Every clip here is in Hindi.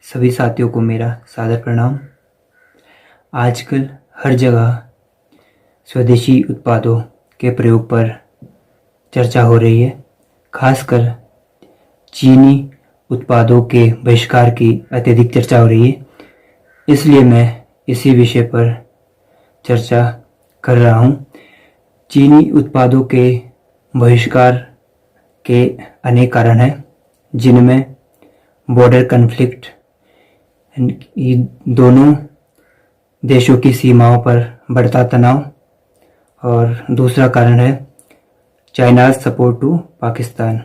सभी साथियों को मेरा सादर प्रणाम। आजकल हर जगह स्वदेशी उत्पादों के प्रयोग पर चर्चा हो रही है। खासकर चीनी उत्पादों के बहिष्कार की अत्यधिक चर्चा हो रही है। इसलिए मैं इसी विषय पर चर्चा कर रहा हूँ। चीनी उत्पादों के बहिष्कार के अनेक कारण हैं, जिनमें बॉर्डर कन्फ्लिक्ट, दोनों देशों की सीमाओं पर बढ़ता तनाव, और दूसरा कारण है चाइनाज सपोर्ट टू पाकिस्तान।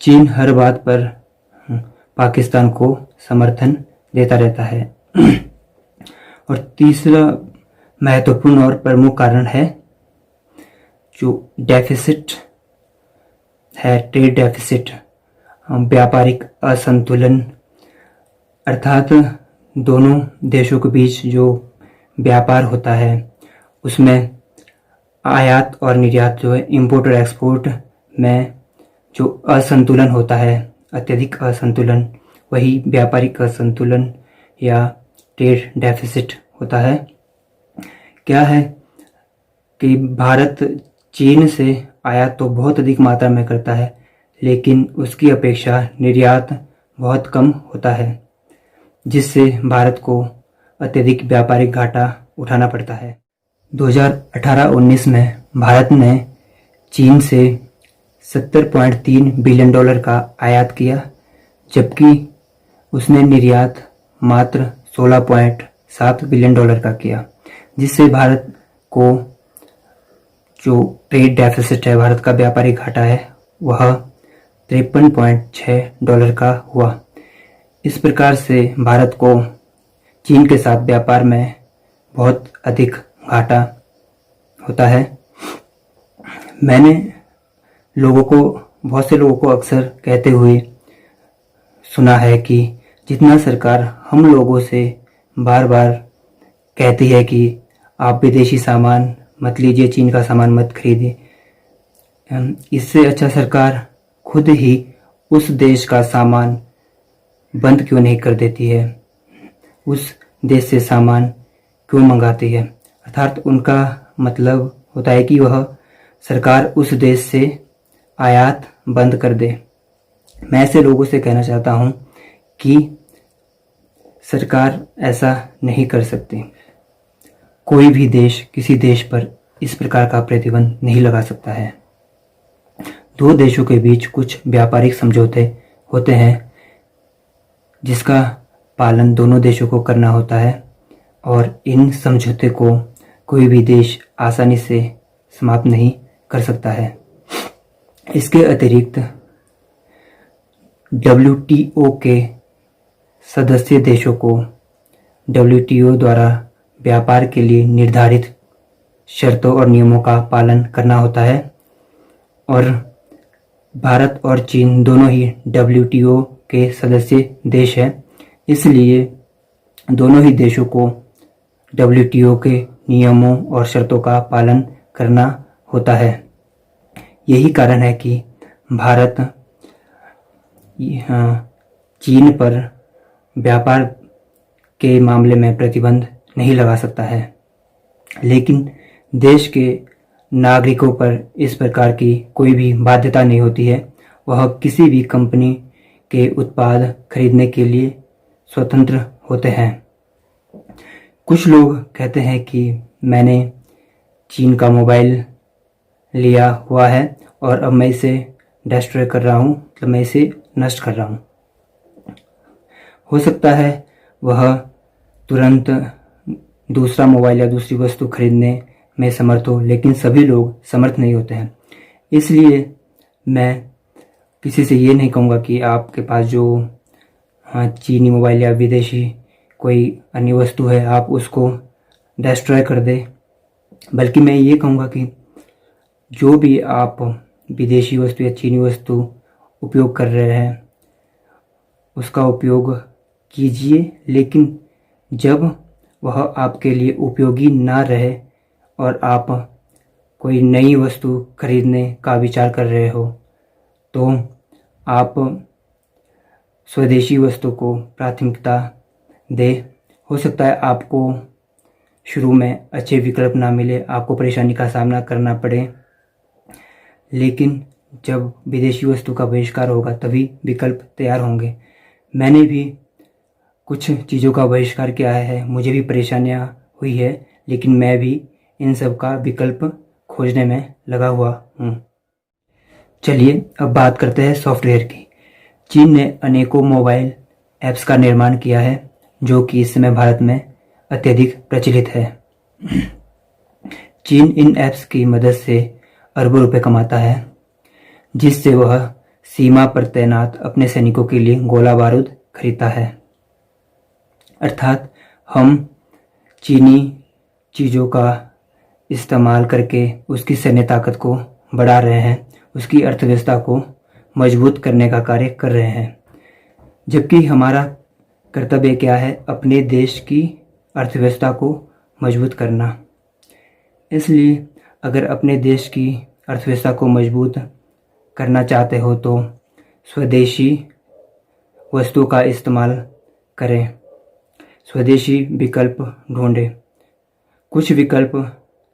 चीन हर बात पर पाकिस्तान को समर्थन देता रहता है। और तीसरा महत्वपूर्ण और प्रमुख कारण है जो डेफिसिट है, ट्रेड डेफिसिट, व्यापारिक असंतुलन, अर्थात दोनों देशों के बीच जो व्यापार होता है उसमें आयात और निर्यात जो है, इंपोर्ट और एक्सपोर्ट में जो असंतुलन होता है, अत्यधिक असंतुलन, वही व्यापारिक असंतुलन या ट्रेड डेफिसिट होता है। क्या है कि भारत चीन से आयात तो बहुत अधिक मात्रा में करता है, लेकिन उसकी अपेक्षा निर्यात बहुत कम होता है, जिससे भारत को अत्यधिक व्यापारिक घाटा उठाना पड़ता है। 2018-19 में भारत ने चीन से $70.3 बिलियन का आयात किया, जबकि उसने निर्यात मात्र $16.7 बिलियन का किया, जिससे भारत को जो ट्रेड डेफिसिट है, भारत का व्यापारिक घाटा है, वह $53.6 का हुआ। इस प्रकार से भारत को चीन के साथ व्यापार में बहुत अधिक घाटा होता है। मैंने बहुत से लोगों को अक्सर कहते हुए सुना है कि जितना सरकार हम लोगों से बार बार कहती है कि आप विदेशी सामान मत लीजिए, चीन का सामान मत खरीदिए, इससे अच्छा सरकार खुद ही उस देश का सामान बंद क्यों नहीं कर देती है, उस देश से सामान क्यों मंगाती है। अर्थात उनका मतलब होता है कि वह सरकार उस देश से आयात बंद कर दे। मैं ऐसे लोगों से कहना चाहता हूं कि सरकार ऐसा नहीं कर सकती। कोई भी देश किसी देश पर इस प्रकार का प्रतिबंध नहीं लगा सकता है। दो देशों के बीच कुछ व्यापारिक समझौते होते हैं, जिसका पालन दोनों देशों को करना होता है, और इन समझौते को कोई भी देश आसानी से समाप्त नहीं कर सकता है। इसके अतिरिक्त WTO के सदस्य देशों को WTO द्वारा व्यापार के लिए निर्धारित शर्तों और नियमों का पालन करना होता है, और भारत और चीन दोनों ही WTO के सदस्य देश हैं। इसलिए दोनों ही देशों को WTO के नियमों और शर्तों का पालन करना होता है। यही कारण है कि भारत चीन पर व्यापार के मामले में प्रतिबंध नहीं लगा सकता है, लेकिन देश के नागरिकों पर इस प्रकार की कोई भी बाध्यता नहीं होती है। वह किसी भी कंपनी के उत्पाद खरीदने के लिए स्वतंत्र होते हैं। कुछ लोग कहते हैं कि मैंने चीन का मोबाइल लिया हुआ है और अब मैं इसे डिस्ट्रॉय कर रहा हूँ, मतलब मैं इसे नष्ट कर रहा हूँ। हो सकता है वह तुरंत दूसरा मोबाइल या दूसरी वस्तु खरीदने में समर्थ हो, लेकिन सभी लोग समर्थ नहीं होते हैं। इसलिए मैं किसी से ये नहीं कहूँगा कि आपके पास जो चीनी मोबाइल या विदेशी कोई अन्य वस्तु है आप उसको डिस्ट्रॉय कर दे, बल्कि मैं ये कहूँगा कि जो भी आप विदेशी वस्तु या चीनी वस्तु उपयोग कर रहे हैं उसका उपयोग कीजिए, लेकिन जब वह आपके लिए उपयोगी ना रहे और आप कोई नई वस्तु खरीदने का विचार कर रहे हो तो आप स्वदेशी वस्तु को प्राथमिकता दे। हो सकता है आपको शुरू में अच्छे विकल्प ना मिले, आपको परेशानी का सामना करना पड़े, लेकिन जब विदेशी वस्तु का बहिष्कार होगा तभी विकल्प तैयार होंगे। मैंने भी कुछ चीज़ों का बहिष्कार किया है, मुझे भी परेशानियां हुई है, लेकिन मैं भी इन सब का विकल्प खोजने में लगा हुआ हूँ। चलिए अब बात करते हैं सॉफ्टवेयर की। चीन ने अनेकों मोबाइल ऐप्स का निर्माण किया है जो कि इस समय भारत में अत्यधिक प्रचलित है। चीन इन ऐप्स की मदद से अरबों रुपए कमाता है, जिससे वह सीमा पर तैनात अपने सैनिकों के लिए गोला बारूद खरीदता है। अर्थात हम चीनी चीज़ों का इस्तेमाल करके उसकी सैन्य ताकत को बढ़ा रहे हैं, उसकी अर्थव्यवस्था को मजबूत करने का कार्य कर रहे हैं। जबकि हमारा कर्तव्य क्या है? अपने देश की अर्थव्यवस्था को मजबूत करना। इसलिए अगर अपने देश की अर्थव्यवस्था को मजबूत करना चाहते हो तो स्वदेशी वस्तुओं का इस्तेमाल करें, स्वदेशी विकल्प ढूंढें। कुछ विकल्प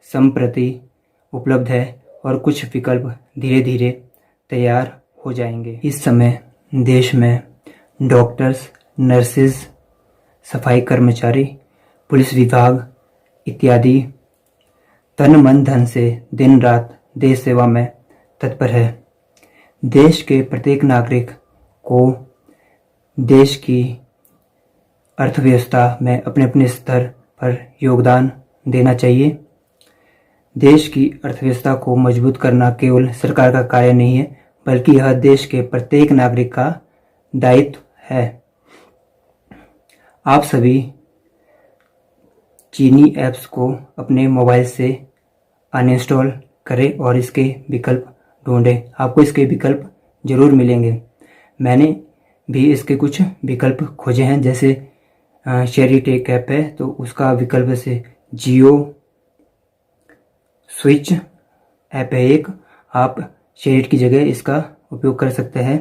संप्रति उपलब्ध है और कुछ विकल्प धीरे धीरे तैयार हो जाएंगे। इस समय देश में डॉक्टर्स, नर्सेज, सफाई कर्मचारी, पुलिस विभाग इत्यादि तन मन धन से दिन रात देश सेवा में तत्पर है। देश के प्रत्येक नागरिक को देश की अर्थव्यवस्था में अपने अपने स्तर पर योगदान देना चाहिए। देश की अर्थव्यवस्था को मजबूत करना केवल सरकार का कार्य नहीं है, बल्कि यह देश के प्रत्येक नागरिक का दायित्व है। आप सभी चीनी ऐप्स को अपने मोबाइल से अनइंस्टॉल करें और इसके विकल्प ढूंढें। आपको इसके विकल्प ज़रूर मिलेंगे। मैंने भी इसके कुछ विकल्प खोजे हैं, जैसे शेयरइट ऐप है तो उसका विकल्प से जियो स्विच ऐप है एक, आप शेयरइट की जगह इसका उपयोग कर सकते हैं।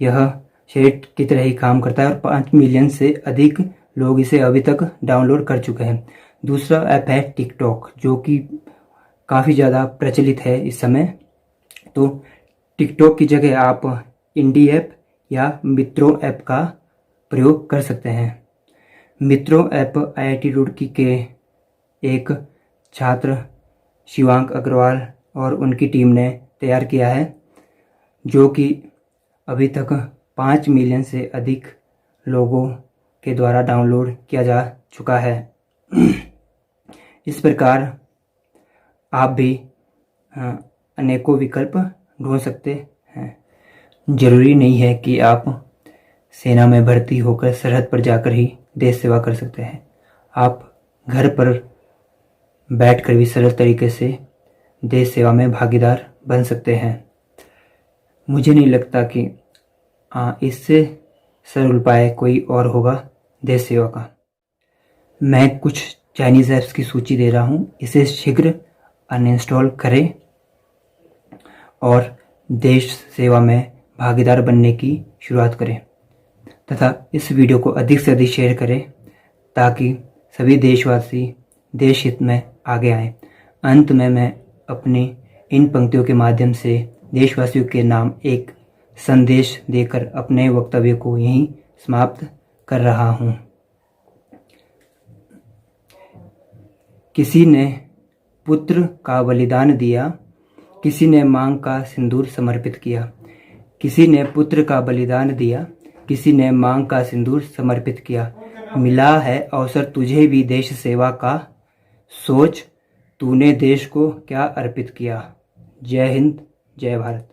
यह शेयरइट की तरह ही काम करता है और 5 मिलियन से अधिक लोग इसे अभी तक डाउनलोड कर चुके हैं। दूसरा ऐप है टिकटॉक, जो कि काफ़ी ज़्यादा प्रचलित है इस समय। तो टिकटॉक की जगह आप इंडी ऐप या मित्रों ऐप का प्रयोग कर सकते हैं। मित्रों ऐप IIT रुड़की के एक छात्र शिवांक अग्रवाल और उनकी टीम ने तैयार किया है, जो कि अभी तक 5 मिलियन से अधिक लोगों के द्वारा डाउनलोड किया जा चुका है। इस प्रकार आप भी अनेकों विकल्प ढूंढ सकते हैं। जरूरी नहीं है कि आप सेना में भर्ती होकर सरहद पर जाकर ही देश सेवा कर सकते हैं। आप घर पर बैठकर भी सरल तरीके से देश सेवा में भागीदार बन सकते हैं। मुझे नहीं लगता कि इससे सरल उपाय कोई और होगा देश सेवा का। मैं कुछ चाइनीज़ ऐप्स की सूची दे रहा हूँ, इसे शीघ्र अनइंस्टॉल करें और देश सेवा में भागीदार बनने की शुरुआत करें तथा इस वीडियो को अधिक से अधिक शेयर करें ताकि सभी देशवासी देश हित में आगे आएं। अंत में मैं अपनी इन पंक्तियों के माध्यम से देशवासियों के नाम एक संदेश देकर अपने वक्तव्य को यहीं समाप्त कर रहा हूँ। किसी ने पुत्र का बलिदान दिया, किसी ने मांग का सिंदूर समर्पित किया। किसी ने पुत्र का बलिदान दिया, किसी ने मांग का सिंदूर समर्पित किया। मिला है अवसर तुझे भी देश सेवा का, सोच तूने देश को क्या अर्पित किया। जय हिंद, जय भारत।